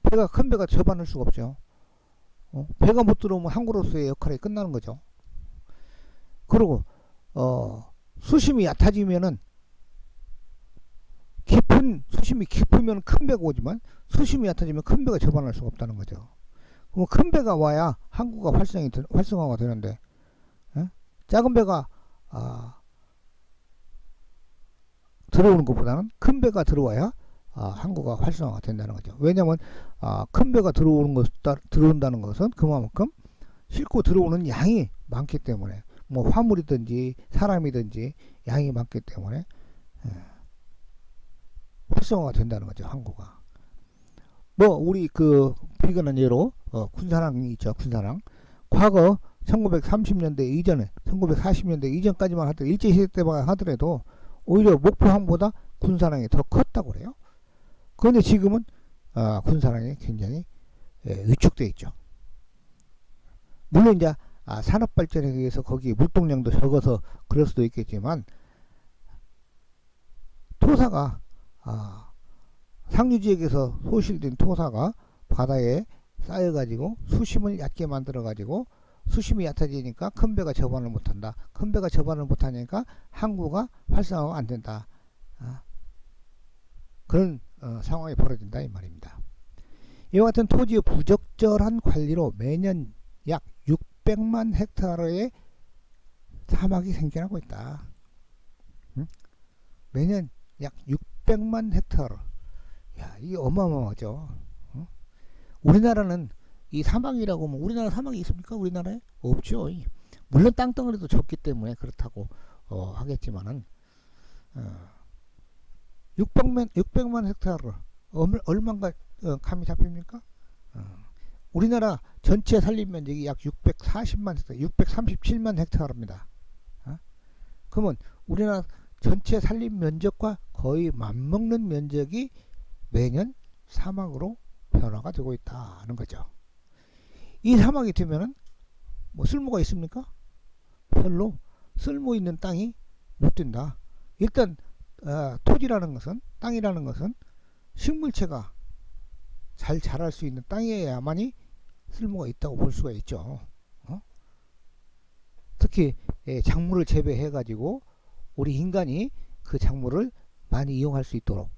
배가 큰 배가 접안할 수가 없죠. 배가 못 들어오면 항구로서의 역할이 끝나는 거죠. 그리고 수심이 얕아지면은 수심이 깊으면 큰 배가 오지만 수심이 얕아지면 큰 배가 접안할 수가 없다는 거죠. 그럼 큰 배가 와야 항구가 활성화가 되는데 작은 배가 들어오는 것보다는 큰 배가 들어와야 항구가 활성화가 된다는 거죠. 왜냐하면 큰 배가 들어온다는 것은 그만큼 싣고 들어오는 양이 많기 때문에 뭐 화물이든지 사람이든지 양이 많기 때문에 활성화가 된다는 거죠. 항구가. 뭐 우리 그 비근한 예로 군사랑이 있죠. 군사랑. 과거 1930년대 이전에 1940년대 이전까지만 하더라도 일제시대 때만 하더라도 오히려 목포항보다 군사랑이 더 컸다고 그래요. 그런데 지금은 군사랑이 굉장히 위축되어 있죠. 물론 이제 산업발전에 의해서 거기 물동량도 적어서 그럴 수도 있겠지만 토사가 상류지역에서 소실된 토사가 바다에 쌓여가지고 수심을 얕게 만들어가지고 수심이 얕아지니까 큰 배가 접안을 못한다. 큰 배가 접안을 못하니까 항구가 활성화가 안 된다. 그런 상황이 벌어진다 이 말입니다. 이와 같은 토지의 부적절한 관리로 매년 약 600만 헥타르의 사막이 생겨나고 있다. 매년 약 600만 헥타르. 야, 이게 어마어마하죠. 우리나라는 이 사막이라고 하면 우리나라 사막이 있습니까? 우리나라에? 없죠. 물론 땅덩어리도 적기 때문에 그렇다고 하겠지만은 600만 헥타르 얼마인가 감이 잡힙니까? 우리나라 전체 산림 면적이 약 640만 헥타르, 637만 헥타르입니다. 그러면 우리나라 전체 산림 면적과 거의 맞먹는 면적이 매년 사막으로 변화가 되고 있다는 거죠. 이 사막이 되면은 뭐 쓸모가 있습니까? 별로 쓸모 있는 땅이 못 된다. 일단 토지라는 것은 땅이라는 것은 식물체가 잘 자랄 수 있는 땅이어야만이 쓸모가 있다고 볼 수가 있죠. 특히 작물을 재배해 가지고 우리 인간이 그 작물을 많이 이용할 수 있도록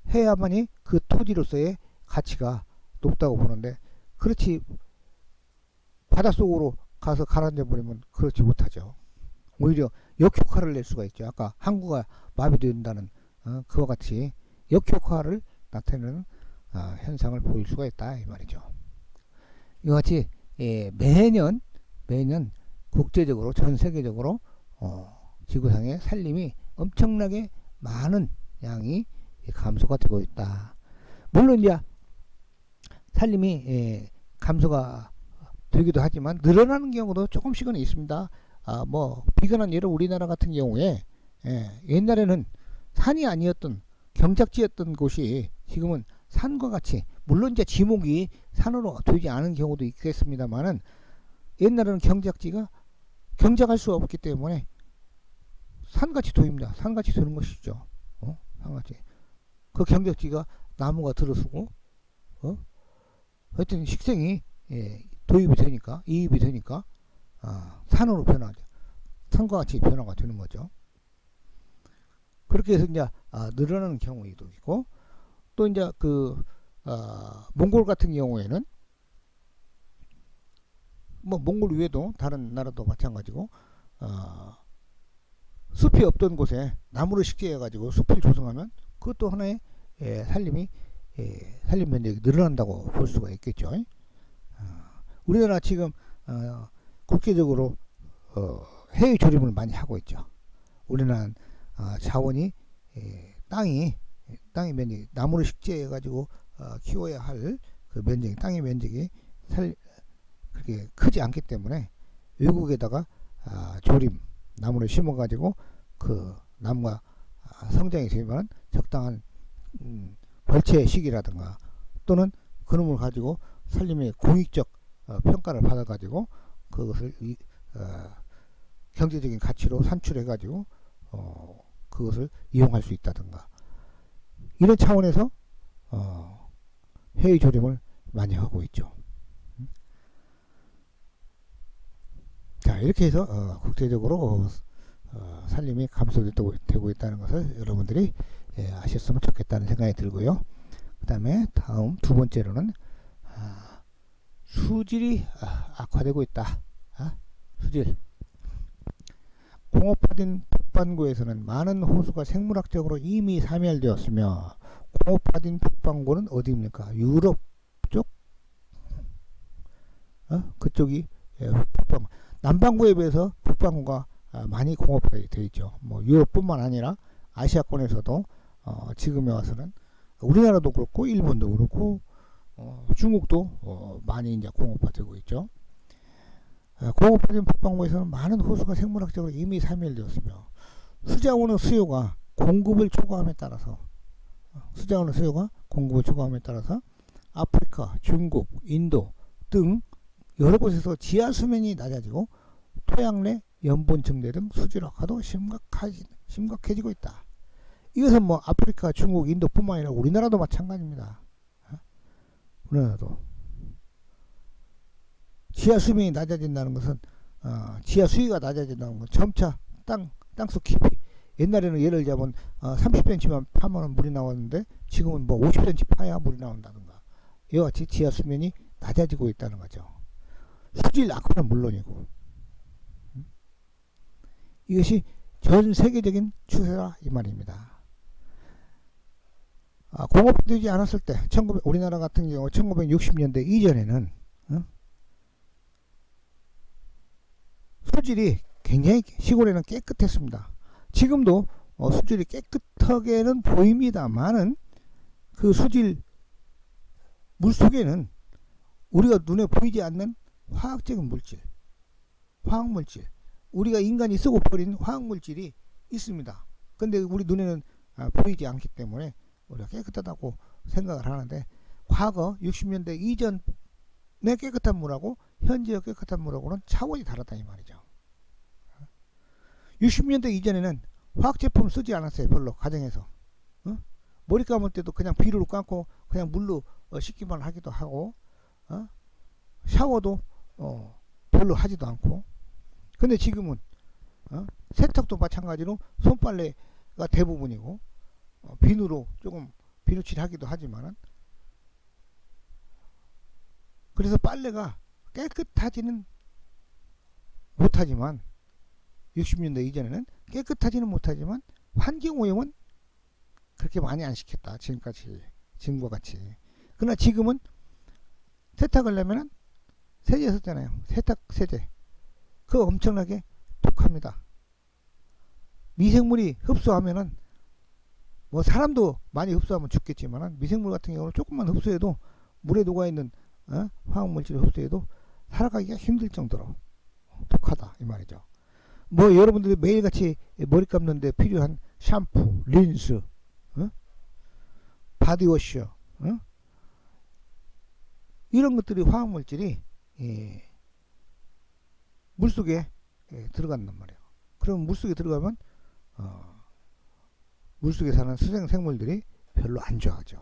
해야만이 그 토지로서의 가치가 높다고 보는데 그렇지 바닷속으로 가서 가라앉아 버리면 그렇지 못하죠. 오히려 역효과를 낼 수가 있죠. 아까 항구가 마비된다는 그와 같이 역효과를 나타내는 현상을 보일 수가 있다 이 말이죠. 이와 같이 매년 국제적으로 전 세계적으로 지구상의 산림이 엄청나게 많은 양이 감소가 되고 있다. 물론 이제 산림이 감소가 되기도 하지만 늘어나는 경우도 조금씩은 있습니다. 뭐 비근한 예로 우리나라 같은 경우에 옛날에는 산이 아니었던 경작지였던 곳이 지금은 산과 같이 물론 이제 지목이 산으로 되지 않은 경우도 있겠습니다만은 옛날에는 경작할 수 없기 때문에 산같이 보입니다. 산같이 되는 것이죠. 산같이 그 경작지가 나무가 들어서고 하여튼 식생이 도입이 되니까 이입이 되니까 산으로 변하죠. 산과 같이 변화가 되는 거죠. 그렇게 해서 이제 늘어나는 경우도 있고 또 이제 그 몽골 같은 경우에는 뭐 몽골 외에도 다른 나라도 마찬가지고 숲이 없던 곳에 나무를 식재해 가지고 숲을 조성하면 그것도 하나의 산림 면적이 늘어난다고 볼 수가 있겠죠. 우리나라 지금 국제적으로 해외 조림을 많이 하고 있죠. 우리나라는 자원이 땅이 면적이 나무를 식재해 가지고 키워야 할 그 면적이 땅의 면적이 그렇게 크지 않기 때문에 외국에다가 조림 나무를 심어 가지고 그 나무가 성장이 되면 적당한 벌채 시기라든가 또는 그놈을 가지고 산림의 공익적 평가를 받아 가지고 그것을 경제적인 가치로 산출해 가지고 그것을 이용할 수 있다든가 이런 차원에서 해의 조림을 많이 하고 있죠. 자, 이렇게 해서 국제적으로 산림이 감소되고 있다는 것을 여러분들이 아셨으면 좋겠다는 생각이 들고요. 그 다음에 다음 두 번째로는 수질이 악화되고 있다. 수질. 공업화된 북반구에서는 많은 호수가 생물학적으로 이미 사멸되었으며, 공업화된 북반구는 어디입니까? 유럽 쪽? 그쪽이 북반구. 남반구에 비해서 북반구가 많이 공업화되어 있죠. 뭐 유럽뿐만 아니라 아시아권에서도 지금에 와서는 우리나라도 그렇고 일본도 그렇고 중국도 많이 이제 공업화되고 있죠. 공업화된 북반구에서는 많은 호수가 생물학적으로 이미 사멸되었으며, 수자원의 수요가 공급을 초과함에 따라서 아프리카, 중국, 인도 등 여러 곳에서 지하 수면이 낮아지고 토양 내 염분 증대 등 수질 악화도 심각해지고 있다. 이것은 뭐 아프리카, 중국, 인도뿐만 아니라 우리나라도 마찬가지입니다. 우리나라도 지하 수면이 낮아진다는 것은 지하 수위가 낮아진다는 건 점차 땅속 깊이, 옛날에는 예를 들자면 30cm만 파면 물이 나왔는데 지금은 뭐 50cm 파야 물이 나온다든가, 이와 같이 지하 수면이 낮아지고 있다는 거죠. 수질 악화는 물론이고 이것이 전 세계적인 추세라 이 말입니다. 공업되지 않았을 때 우리나라 같은 경우 1960년대 이전에는 수질이 굉장히 시골에는 깨끗했습니다. 지금도 수질이 깨끗하게는 보입니다만은 그 수질 물속에는 우리가 눈에 보이지 않는 화학적인 물질, 화학물질, 우리가 인간이 쓰고 버린 화학물질이 있습니다. 근데 우리 눈에는 보이지 않기 때문에 우리가 깨끗하다고 생각을 하는데, 과거 60년대 이전의 깨끗한 물하고 현재의 깨끗한 물하고는 차원이 다르다 이 말이죠. 60년대 이전에는 화학제품 쓰지 않았어요. 별로 가정에서. 머리 감을 때도 그냥 비누로 감고 그냥 물로 씻기만 하기도 하고, 샤워도 별로 하지도 않고. 근데 지금은 세탁도 마찬가지로 손빨래가 대부분이고, 비누로 조금 비누칠하기도 하지만은, 그래서 빨래가 깨끗하지는 못하지만 60년대 이전에는 깨끗하지는 못하지만 환경오염은 그렇게 많이 안 시켰다. 지금과 같이. 그러나 지금은 세탁을 하면은 세제 썼잖아요. 세탁 세제. 그거 엄청나게 독합니다. 미생물이 흡수하면은 뭐 사람도 많이 흡수하면 죽겠지만은, 미생물 같은 경우는 조금만 흡수해도, 물에 녹아있는 화학물질을 흡수해도 살아가기가 힘들 정도로 독하다 이 말이죠. 뭐 여러분들이 매일같이 머리 감는데 필요한 샴푸, 린스, 바디워셔, 이런 것들이 화학물질이 물속에 들어간단 말이에요. 그럼 물속에 들어가면 물속에 사는 수생 생물들이 별로 안 좋아하죠.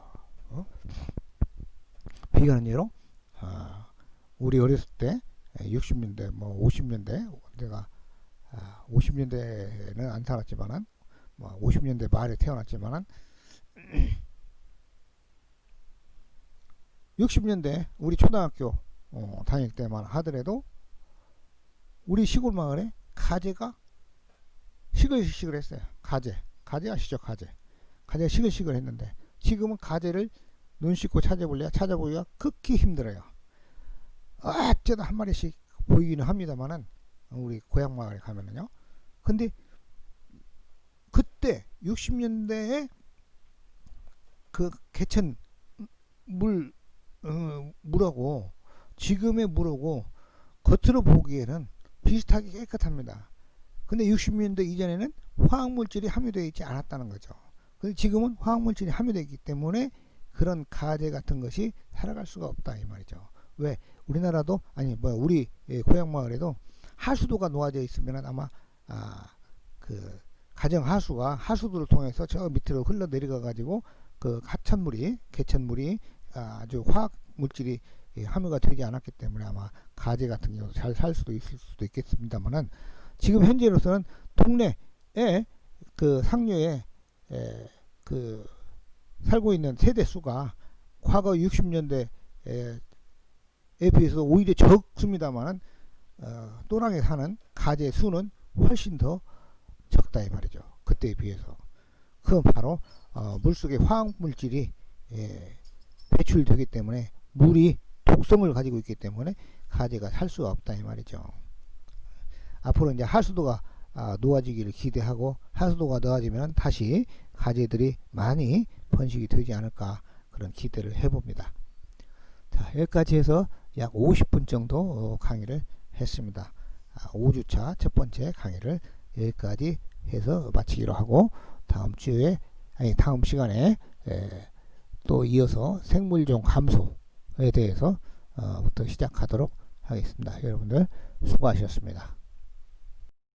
비관한 예로 우리 어렸을 때 60년대 뭐 50년대, 내가 50년대는 안 살았지만은 뭐 50년대 말에 태어났지만은 60년대 우리 초등학교 다닐 때만 하더라도 우리 시골 마을에 가재가 시글시글 했어요. 가재 아시죠? 가재가 시글시글 했는데, 지금은 가재를 눈 씻고 찾아보기가 극히 힘들어요. 어쩌다 한 마리씩 보이기는 합니다만은, 우리 고향 마을에 가면은요. 근데 그때 60년대에 그 개천 물하고 지금의 물하고 겉으로 보기에는 비슷하게 깨끗합니다. 근데 60년대 이전에는 화학물질이 함유되어 있지 않았다는 거죠. 근데 지금은 화학물질이 함유되어 있기 때문에 그런 가재 같은 것이 살아갈 수가 없다 이 말이죠. 왜? 우리나라도 우리 고향 마을에도 하수도가 놓아져 있으면 아마 그 가정 하수가 하수도를 통해서 저 밑으로 흘러 내려가 가지고 그 하천물이 개천물이 아주 화학 물질이 함유가 되지 않았기 때문에 아마 가재 같은 경우도 잘 살 수도 있을 수도 있겠습니다만은 지금 현재로서는 동네에 그 상류에 그 살고 있는 세대 수가 과거 60년대에 비해서 오히려 적습니다만은 또랑에 사는 가재 수는 훨씬 더 적다 이 말이죠. 그때에 비해서. 그건 바로 물속에 화학 물질이 배출되기 때문에 물이 독성을 가지고 있기 때문에 가재가 살 수가 없다 이 말이죠. 앞으로 이제 하수도가 놓아지기를 기대하고 하수도가 놓아지면 다시 가재들이 많이 번식이 되지 않을까 그런 기대를 해봅니다. 자, 여기까지 해서 약 50분 정도 강의를 했습니다. 5주차 첫 번째 강의를 여기까지 해서 마치기로 하고 다음 시간에 또 이어서 생물종 감소에 대해서 부터 시작하도록 하겠습니다. 여러분들 수고하셨습니다.